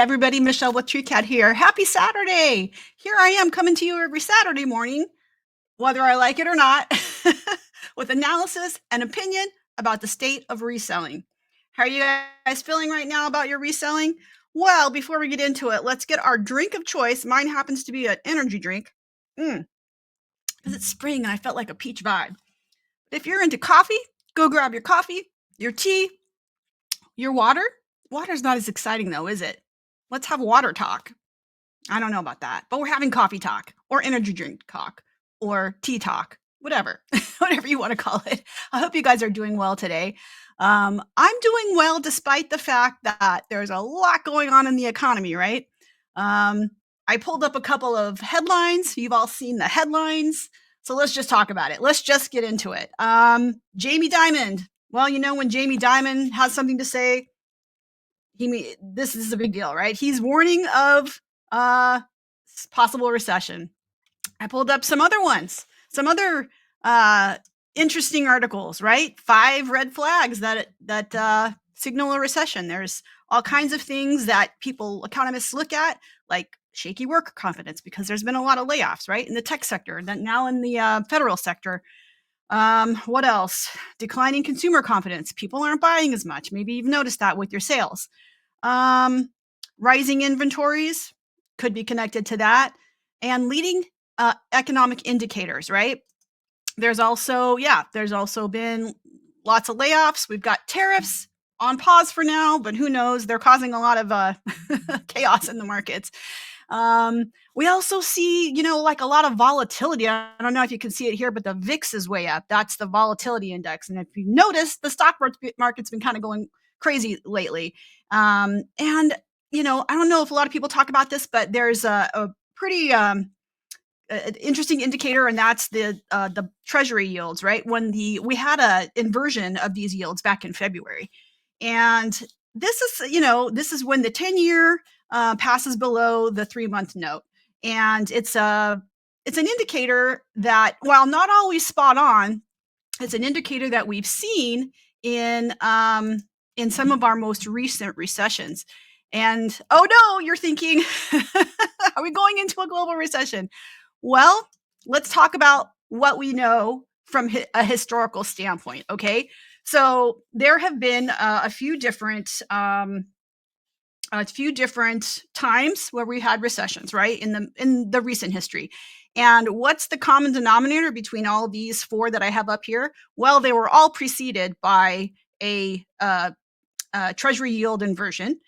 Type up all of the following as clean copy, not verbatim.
everybody, Michelle with Treecat here. Happy Saturday. Here I am coming to you every Saturday morning, whether I like it or not, with analysis and opinion about the state of reselling. How are you guys feeling right now about your reselling? Well, before we get into it, let's get our drink of choice. Mine happens to be an energy drink because it's spring and I felt like a peach vibe. If you're into coffee, go grab your coffee, your tea, your water. Water's not as exciting though, is it? Let's have water talk. I don't know about that, but we're having coffee talk or energy drink talk or tea talk, whatever, whatever you want to call it. I hope you guys are doing well today. I'm doing well despite the fact that there's a lot going on in the economy, right? I pulled up a couple of headlines. You've all seen the headlines. So let's just talk about it. Let's just get into it. Jamie Dimon. Well, you know, when Jamie Dimon has something to say, this is a big deal, right? He's warning of possible recession. I pulled up some other ones, some other interesting articles, right? 5 red flags that signal a recession. There's all kinds of things that economists look at, like shaky worker confidence, because there's been a lot of layoffs, right? In the tech sector, and now in the federal sector. What else? Declining consumer confidence. People aren't buying as much. Maybe you've noticed that with your sales. Rising inventories could be connected to that, and leading economic indicators, right? There's also been lots of layoffs. We've got tariffs on pause for now, but who knows? They're causing a lot of chaos in the markets. We also see, like a lot of volatility. I don't know if you can see it here, but the VIX is way up. That's the volatility index. And if you notice, the stock market's been kind of going crazy lately. And, I don't know if a lot of people talk about this, but there's a pretty interesting indicator, and that's the treasury yields, right? When we had a inversion of these yields back in February. And this is when the 10-year passes below the 3-month note. And it's an indicator that, while not always spot on, it's an indicator that we've seen in some of our most recent recessions. And oh no, you're thinking, are we going into a global recession? Well, let's talk about what we know from a historical standpoint. Okay, so there have been a few different times where we had recessions, right, in the recent history. And what's the common denominator between all these 4 that I have up here? Well, they were all preceded by a treasury yield inversion.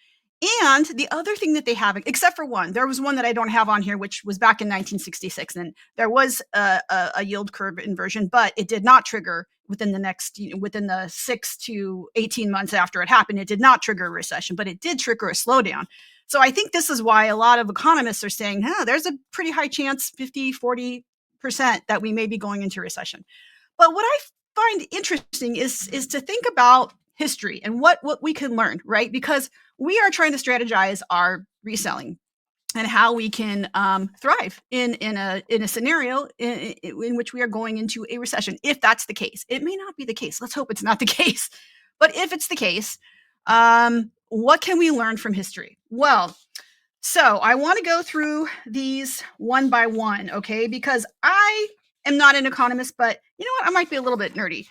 And the other thing that they have, except for one, there was one that I don't have on here, which was back in 1966. And there was a yield curve inversion, but it did not trigger within the 6 to 18 months after it happened. It did not trigger a recession, but it did trigger a slowdown. So I think this is why a lot of economists are saying, there's a pretty high chance, 50, 40%, that we may be going into recession. But what I find interesting is to think about history and what we can learn, right? Because we are trying to strategize our reselling and how we can thrive in a scenario in which we are going into a recession. If that's the case, it may not be the case. Let's hope it's not the case. But if it's the case, what can we learn from history? Well, so I want to go through these one by one, okay? Because I am not an economist, but you know what? I might be a little bit nerdy.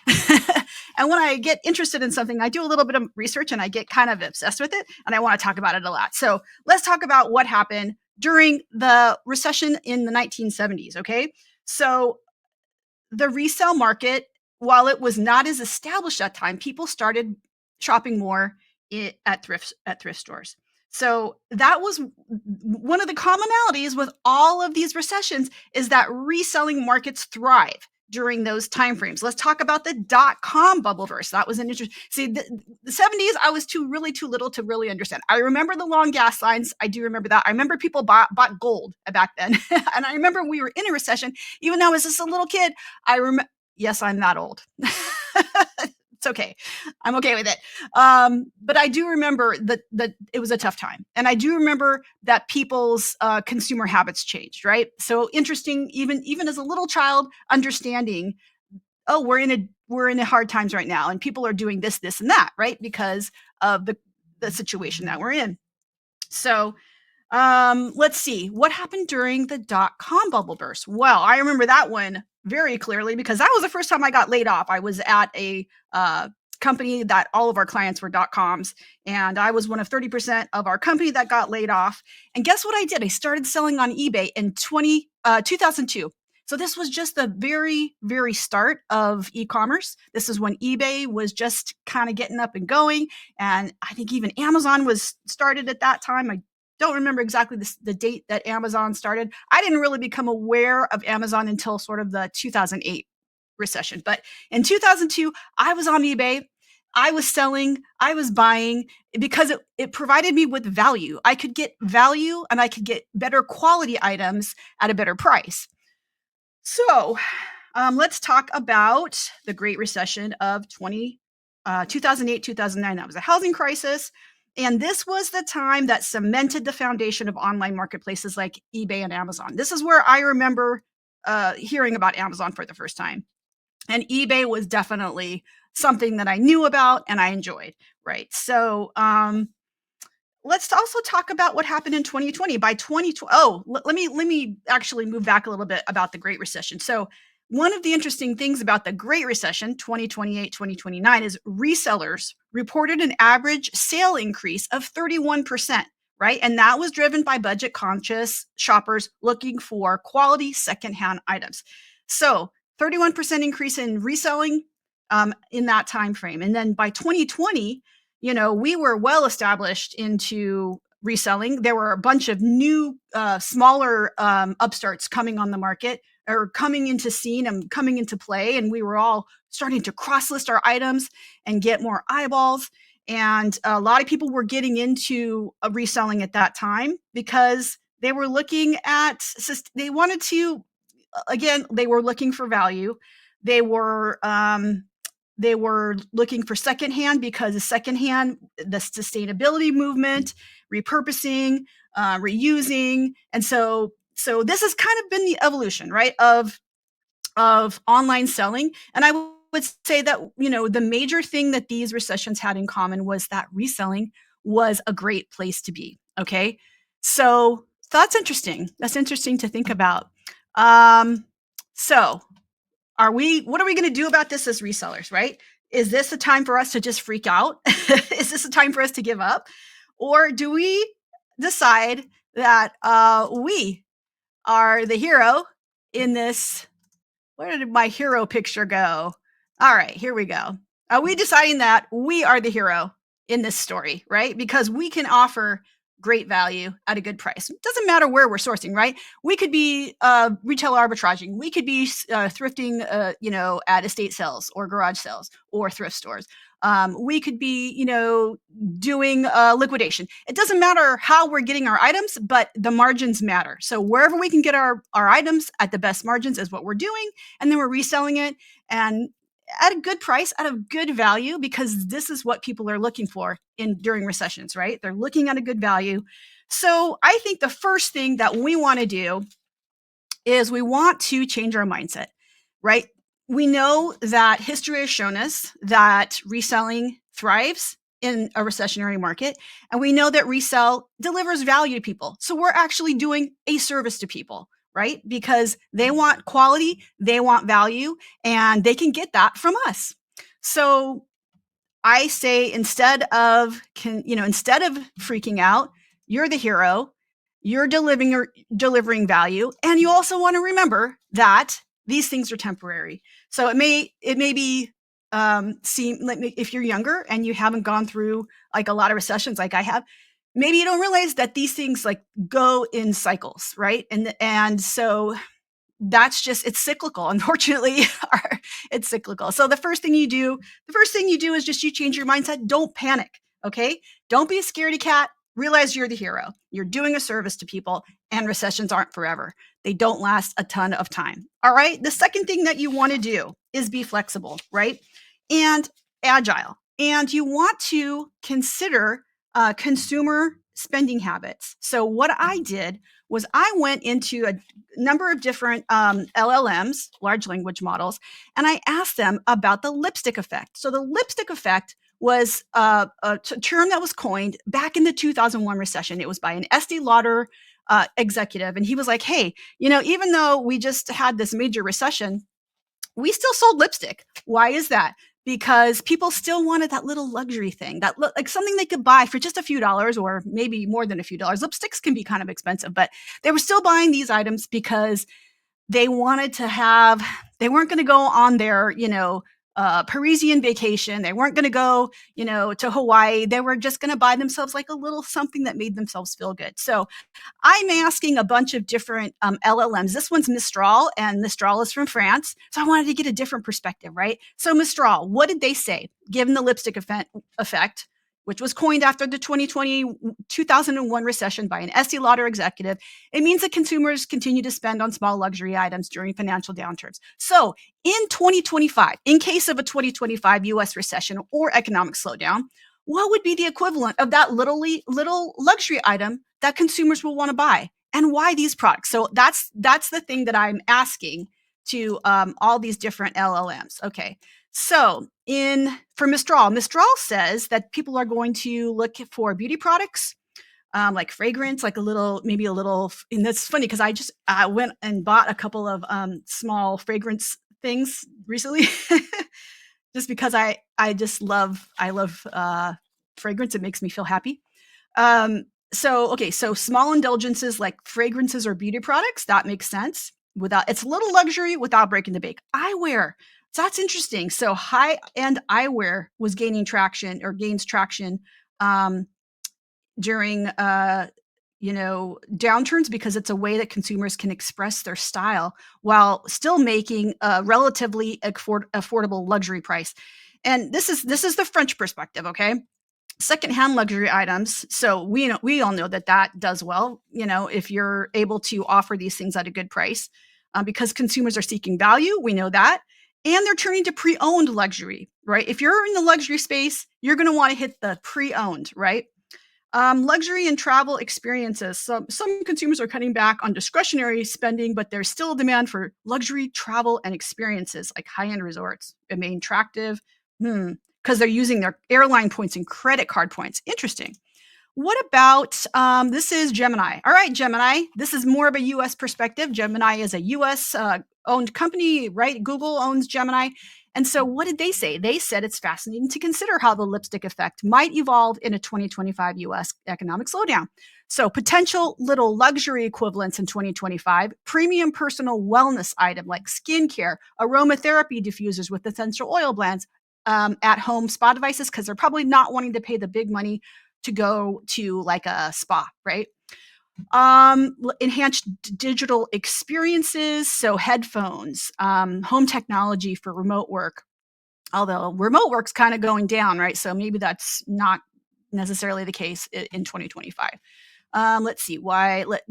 And when I get interested in something, I do a little bit of research and I get kind of obsessed with it. And I want to talk about it a lot. So let's talk about what happened during the recession in the 1970s, okay? So the resale market, while it was not as established at that time, people started shopping more at thrift stores. So that was one of the commonalities with all of these recessions, is that reselling markets thrive during those timeframes. Let's talk about the .com bubble burst. That was an interesting. See, the 70s, I was too little to really understand. I remember the long gas lines. I do remember that. I remember people bought gold back then. And I remember we were in a recession, even though I was just a little kid. I remember, yes, I'm that old. It's okay. I'm okay with it. But I do remember that it was a tough time. And I do remember that people's consumer habits changed, right? So interesting, even as a little child, understanding, oh, we're in a hard times right now, and people are doing this, and that, right? Because of the situation that we're in. So let's see. What happened during the dot-com bubble burst? Well, I remember that one very clearly because that was the first time I got laid off. I was at a company that all of our clients were dot-coms, and I was one of 30% of our company that got laid off. And guess what I did? I started selling on eBay in 2002. So this was just the very, very start of e-commerce. This is when eBay was just kind of getting up and going. And I think even Amazon was started at that time. I don't remember exactly the date that Amazon started. I didn't really become aware of Amazon until sort of the 2008 recession. But in 2002, I was on eBay. I was selling, I was buying because it provided me with value. I could get value and I could get better quality items at a better price. So let's talk about the Great Recession of 2008, 2009. That was a housing crisis. And this was the time that cemented the foundation of online marketplaces like eBay and Amazon. This is where I remember hearing about Amazon for the first time. And eBay was definitely something that I knew about and I enjoyed, right? So let's also talk about what happened in 2020. By 2020, let me actually move back a little bit about the Great Recession. So one of the interesting things about the Great Recession, 2028, 2029, is resellers reported an average sale increase of 31%, right? And that was driven by budget conscious shoppers looking for quality secondhand items. So 31% increase in reselling in that time frame. And then by 2020, we were well established into reselling. There were a bunch of new, smaller upstarts coming on the market or coming into scene and coming into play. And we were all starting to cross list our items and get more eyeballs. And a lot of people were getting into reselling at that time because they were looking at, they wanted to, again, they were looking for value. They were looking for secondhand because the secondhand, the sustainability movement, repurposing, reusing. And so this has kind of been the evolution, right, of online selling. And I would say that, the major thing that these recessions had in common was that reselling was a great place to be. Okay. So that's interesting. That's interesting to think about. So what are we going to do about this as resellers, right? Is this a time for us to just freak out? Is this a time for us to give up? Or do we decide that we are the hero in this? Where did my hero picture go? All right, here we go. Are we deciding that we are the hero in this story, right? Because we can offer great value at a good price. It doesn't matter where we're sourcing, right? We could be retail arbitraging. We could be thrifting, at estate sales or garage sales or thrift stores. We could be, doing liquidation. It doesn't matter how we're getting our items, but the margins matter. So wherever we can get our items at the best margins is what we're doing. And then we're reselling it and at a good price, at a good value, because this is what people are looking for during recessions, right? They're looking at a good value. So I think the first thing that we want to do is we want to change our mindset, right? We know that history has shown us that reselling thrives in a recessionary market, and we know that resell delivers value to people. So we're actually doing a service to people, right? Because they want quality, they want value, and they can get that from us. So I say instead of freaking out, you're the hero. You're delivering value, and you also want to remember that these things are temporary. So it may be seem like, if you're younger and you haven't gone through like a lot of recessions like I have, maybe you don't realize that these things like go in cycles, right? And so that's just, it's cyclical. Unfortunately, it's cyclical. So the first thing you do is just you change your mindset. Don't panic. Okay. Don't be a scaredy cat. Realize you're the hero. You're doing a service to people, and recessions aren't forever. They don't last a ton of time. All right. The second thing that you want to do is be flexible, right? And agile. And you want to consider consumer spending habits. So what I did was I went into a number of different LLMs, large language models, and I asked them about the lipstick effect. So the lipstick effect was a term that was coined back in the 2001 recession. It was by an Estee Lauder executive. And he was like, hey, even though we just had this major recession, we still sold lipstick. Why is that? Because people still wanted that little luxury thing, that like something they could buy for just a few dollars or maybe more than a few dollars. Lipsticks can be kind of expensive, but they were still buying these items because they wanted to have, they weren't going to go on their, Parisian vacation. They weren't going to go, to Hawaii. They were just going to buy themselves like a little something that made themselves feel good. So I'm asking a bunch of different LLMs. This one's Mistral, and Mistral is from France. So I wanted to get a different perspective, right? So Mistral, what did they say? Given the lipstick effect, which was coined after the 2001 recession by an Estee Lauder executive, it means that consumers continue to spend on small luxury items during financial downturns. So in 2025, in case of a 2025 US recession or economic slowdown, what would be the equivalent of that little luxury item that consumers will want to buy, and why these products? So that's the thing that I'm asking to all these different LLMs. Okay, so for Mistral says that people are going to look for beauty products, like fragrance, like maybe a little. And that's funny because I went and bought a couple of small fragrance things recently. Just because I love fragrance. It makes me feel happy. So small indulgences like fragrances or beauty products, that makes sense. It's a little luxury without breaking the bank. Eyewear. So that's interesting. So high-end eyewear gains traction during downturns because it's a way that consumers can express their style while still making a relatively affordable luxury price. And this is the French perspective, okay? Secondhand luxury items. So we all know that does well, if you're able to offer these things at a good price, because consumers are seeking value. We know that. And they're turning to pre-owned luxury, right? If you're in the luxury space, you're going to want to hit the pre-owned, right? Luxury and travel experiences. Some consumers are cutting back on discretionary spending, but there's still a demand for luxury travel and experiences like high-end resorts. It may be attractive because they're using their airline points and credit card points. Interesting. What about, this is Gemini. All right, Gemini, this is more of a US perspective. Gemini is a US owned company, right? Google owns Gemini. And so what did they say? They said it's fascinating to consider how the lipstick effect might evolve in a 2025 US economic slowdown. So potential little luxury equivalents in 2025, premium personal wellness item like skincare, aromatherapy diffusers with essential oil blends, at home spa devices, because they're probably not wanting to pay the big money to go to like a spa, right? Enhanced digital experiences, so headphones, home technology for remote work. Although remote work's kind of going down, right? So maybe that's not necessarily the case in 2025. Let's see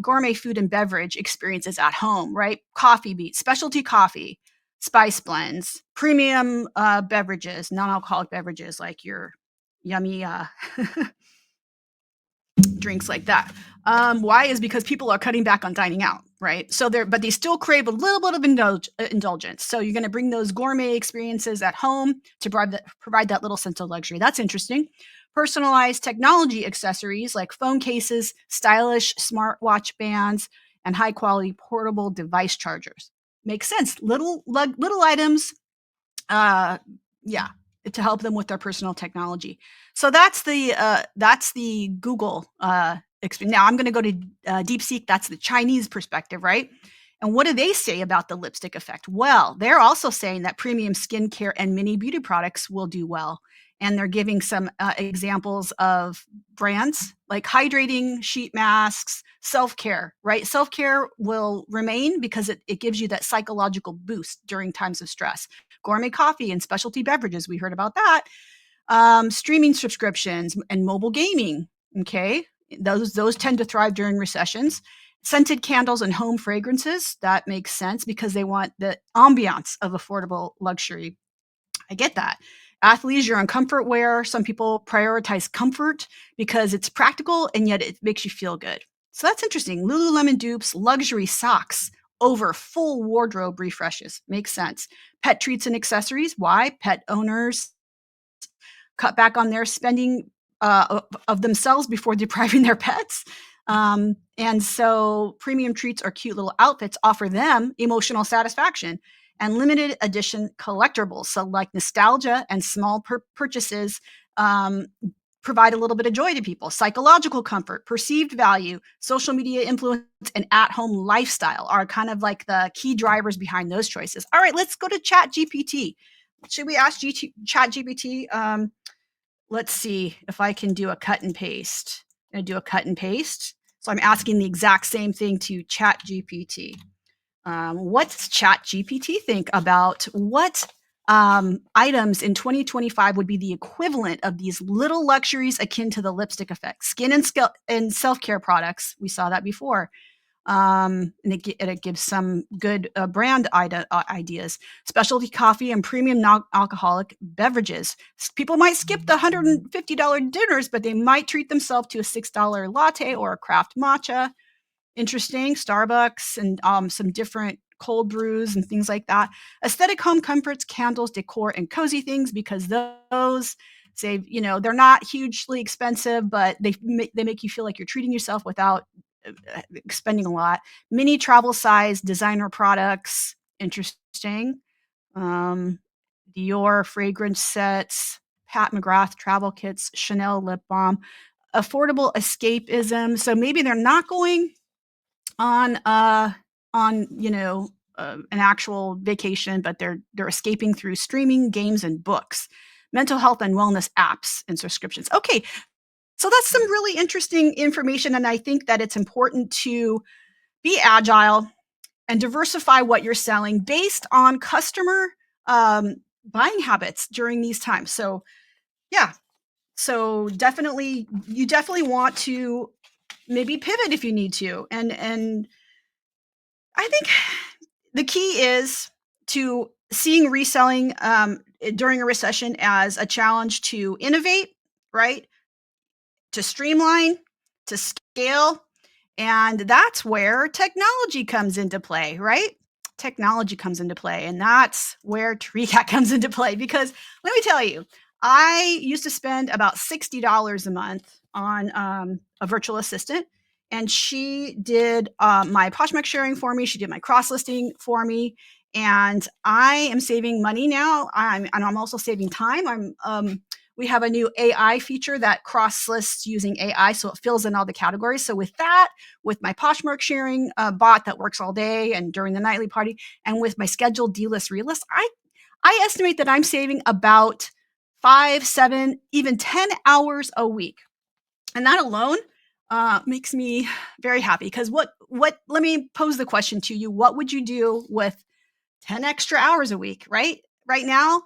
gourmet food and beverage experiences at home, right? Coffee beets, specialty coffee, spice blends, premium beverages, non-alcoholic beverages like your yummy drinks like that. Why is because people are cutting back on dining out, right? So but they still crave a little bit of indulgence. So you're going to bring those gourmet experiences at home to provide that little sense of luxury. That's interesting. Personalized technology accessories like phone cases, stylish smartwatch bands, and high quality portable device chargers. Makes sense. Little items, yeah, to help them with their personal technology. So that's the Google experience. Now I'm going to go to DeepSeek. That's the Chinese perspective, right? And what do they say about the lipstick effect? Well, they're also saying that premium skincare and mini beauty products will do well. And they're giving some examples of brands like hydrating sheet masks, self-care, right? Self-care will remain because it gives you that psychological boost during times of stress. Gourmet coffee and specialty beverages, we heard about that. Streaming subscriptions and mobile gaming, okay? Those tend to thrive during recessions. Scented candles and home fragrances, that makes sense because they want the ambiance of affordable luxury. I get that. Athleisure and comfort wear. Some people prioritize comfort because it's practical and yet it makes you feel good. So that's interesting. Lululemon dupes, luxury socks over full wardrobe refreshes. Makes sense. Pet treats and accessories. Why? Pet owners cut back on their spending of themselves before depriving their pets. And so premium treats or cute little outfits offer them emotional satisfaction, and limited edition collectibles. So like nostalgia and small purchases provide a little bit of joy to people. Psychological comfort, perceived value, social media influence, and at-home lifestyle are kind of like the key drivers behind those choices. All right, let's go to ChatGPT. Should we ask ChatGPT? Let's see if I can do a cut and paste. I'm going to do a cut and paste. So I'm asking the exact same thing to ChatGPT. What's ChatGPT think about what items in 2025 would be the equivalent of these little luxuries akin to the lipstick effect? Skin and self-care products. We saw that before. And it gives some good brand ideas. Specialty coffee and premium non-alcoholic beverages. People might skip the $150 dinners, but they might treat themselves to a $6 latte or a craft matcha. Interesting. Starbucks and some different cold brews and things like that. Aesthetic home comforts, candles, decor, and cozy things, because those save, they're not hugely expensive, but they make you feel like you're treating yourself without spending a lot. Mini travel size designer products. Interesting. Dior fragrance sets, Pat McGrath travel kits, Chanel lip balm, affordable escapism. So maybe they're not going on an actual vacation, but they're escaping through streaming, games, and books. Mental health and wellness apps and subscriptions. Okay, so that's some really interesting information, and I think that it's important to be agile and diversify what you're selling based on customer buying habits during these times. So yeah, so you definitely want to maybe pivot if you need to, and I think the key is to seeing reselling during a recession as a challenge to innovate, right? To streamline, to scale. And that's where technology comes into play, right? Technology comes into play. And that's where Treecat comes into play. Because let me tell you, I used to spend about $60 a month on a virtual assistant. And she did my Poshmark sharing for me. She did my cross listing for me. And I am saving money now. And I'm also saving time. We have a new AI feature that cross lists using AI, so it fills in all the categories. So with that, with my Poshmark sharing bot that works all day and during the nightly party, and with my scheduled delist relist, I estimate that I'm saving about 5, 7, even 10 hours a week, and that alone makes me very happy. Because let me pose the question to you: what would you do with 10 extra hours a week, right? Right now,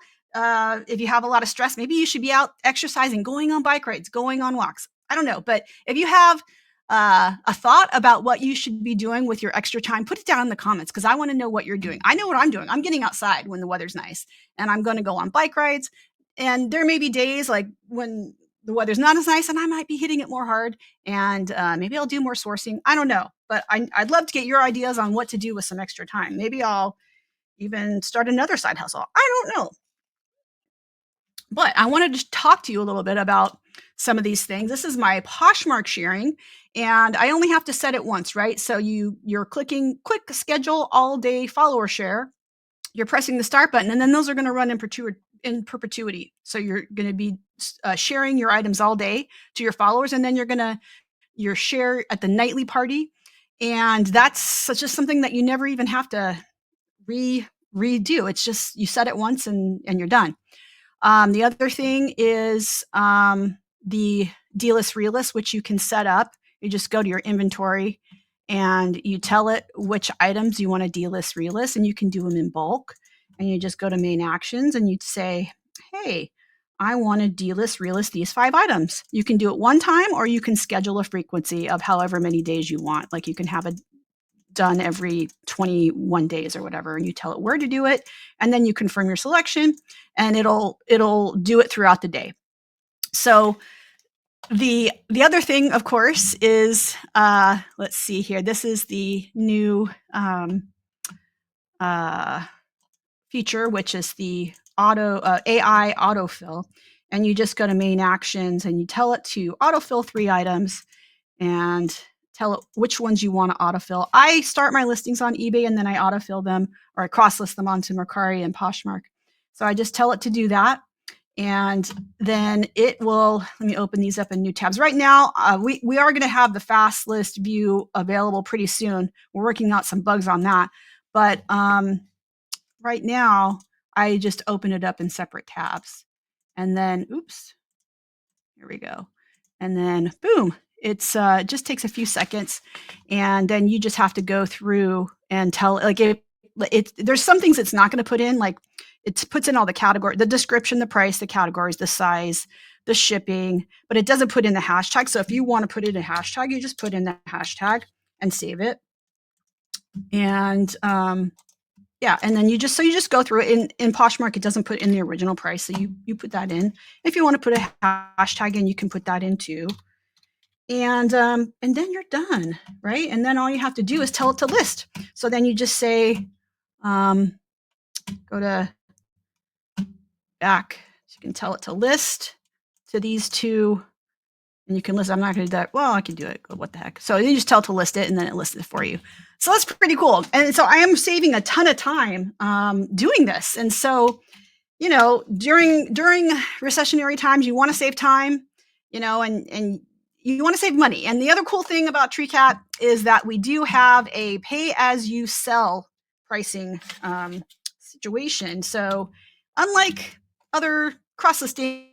if you have a lot of stress, maybe you should be out exercising, going on bike rides, going on walks. I don't know. But if you have a thought about what you should be doing with your extra time, put it down in the comments, because I want to know what you're doing. I know what I'm doing. I'm getting outside when the weather's nice, and I'm going to go on bike rides. And there may be days like when the weather's not as nice and I might be hitting it more hard, and maybe I'll do more sourcing. I don't know. But I'd love to get your ideas on what to do with some extra time. Maybe I'll even start another side hustle. I don't know. But I wanted to talk to you a little bit about some of these things. This is my Poshmark sharing, and I only have to set it once, right? So you're clicking quick schedule all day follower share. You're pressing the start button, and then those are going to run in perpetuity. So you're going to be sharing your items all day to your followers, and then you're share at the nightly party. And that's just something that you never even have to redo. It's just you set it once and you're done. The other thing is the delist relist, which you can set up. You just go to your inventory and you tell it which items you want to delist relist, and you can do them in bulk. And you just go to main actions and you'd say, hey, I want to delist relist these 5 items. You can do it one time, or you can schedule a frequency of however many days you want. Like you can have it done every 21 days or whatever, and you tell it where to do it, and then you confirm your selection, and it'll do it throughout the day. So the other thing, of course, is let's see here. This is the new feature, which is the AI autofill. and you just go to main actions and you tell it to autofill 3 items and tell it which ones you want to autofill. I start my listings on eBay and then I autofill them, or I cross list them onto Mercari and Poshmark. So I just tell it to do that. And then it will, let me open these up in new tabs. Right now, we are going to have the fast list view available pretty soon. We're working out some bugs on that. But right now, I just open it up in separate tabs. And then, oops, here we go. And then boom, it's it just takes a few seconds. And then you just have to go through and tell, like, there's some things it's not going to put in, like it puts in all the category, the description, the price, the categories, the size, the shipping, but it doesn't put in the hashtag. So if you want to put in a hashtag, you just put in the hashtag and save it. And yeah, and then you just go through it. In Poshmark, it doesn't put in the original price, so you put that in. If you want to put a hashtag in, you can put that in too. And then you're done, right? And then all you have to do is tell it to list. So then you just say, go to back. So you can tell it to list to these 2, and you can list. I'm not going to do that. Well, I can do it. What the heck? So you just tell it to list it, and then it lists it for you. So that's pretty cool. And so I am saving a ton of time doing this. And so, you know, during recessionary times, you want to save time, you know, and you want to save money. And the other cool thing about Treecat is that we do have a pay as you sell pricing situation. So unlike other cross-listing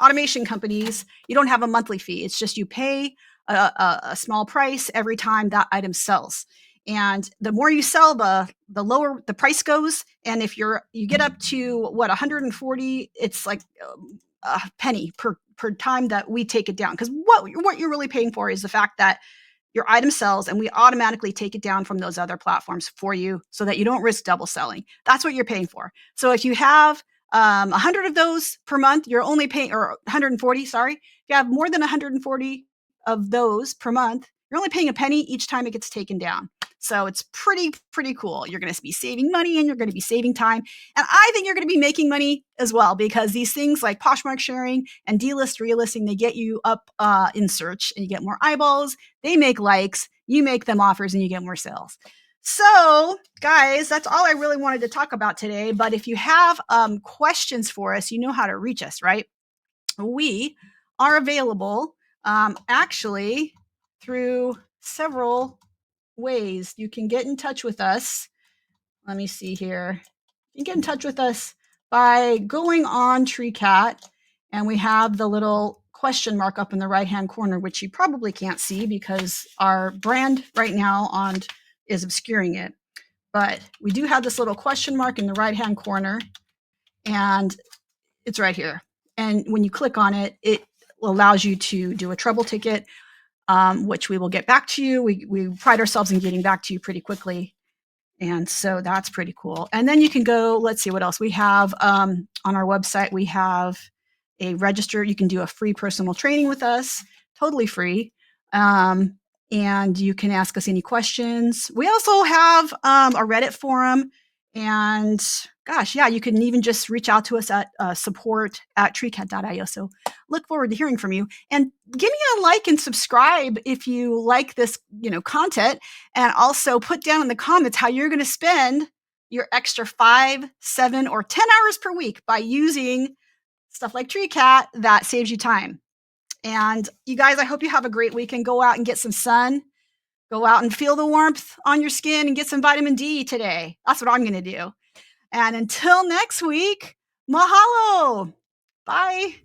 automation companies, you don't have a monthly fee. It's just you pay a small price every time that item sells. And the more you sell, the lower the price goes. And if you get up to what, 140, it's like a penny per time that we take it down. Because what you're really paying for is the fact that your item sells and we automatically take it down from those other platforms for you so that you don't risk double selling. That's what you're paying for. So if you have 100 of those per month, you're only paying, or 140, sorry. If you have more than 140 of those per month, you're only paying a penny each time it gets taken down. So it's pretty cool. You're going to be saving money and you're going to be saving time. And I think you're going to be making money as well, because these things like Poshmark sharing and delist relisting, they get you up in search and you get more eyeballs. They make likes, you make them offers, and you get more sales. So guys, that's all I really wanted to talk about today. But if you have questions for us, you know how to reach us, right? We are available actually through several ways. You can get in touch with us. Let me see here. You can get in touch with us by going on Treecat, and we have the little question mark up in the right-hand corner, which you probably can't see because our brand right now is obscuring it. But we do have this little question mark in the right-hand corner, and it's right here. And when you click on it, it allows you to do a trouble ticket, which we will get back to you. We pride ourselves in getting back to you pretty quickly. And so that's pretty cool. And then you can go, let's see what else we have on our website. We have a register. You can do a free personal training with us, totally free. And you can ask us any questions. We also have a Reddit forum. And gosh, yeah, you can even just reach out to us at support@treecat.io. So look forward to hearing from you. And give me a like and subscribe if you like this, content. And also put down in the comments how you're going to spend your extra 5, 7, or 10 hours per week by using stuff like Treecat that saves you time. And you guys, I hope you have a great weekend. Go out and get some sun. Go out and feel the warmth on your skin and get some vitamin D today. That's what I'm going to do. And until next week, mahalo. Bye.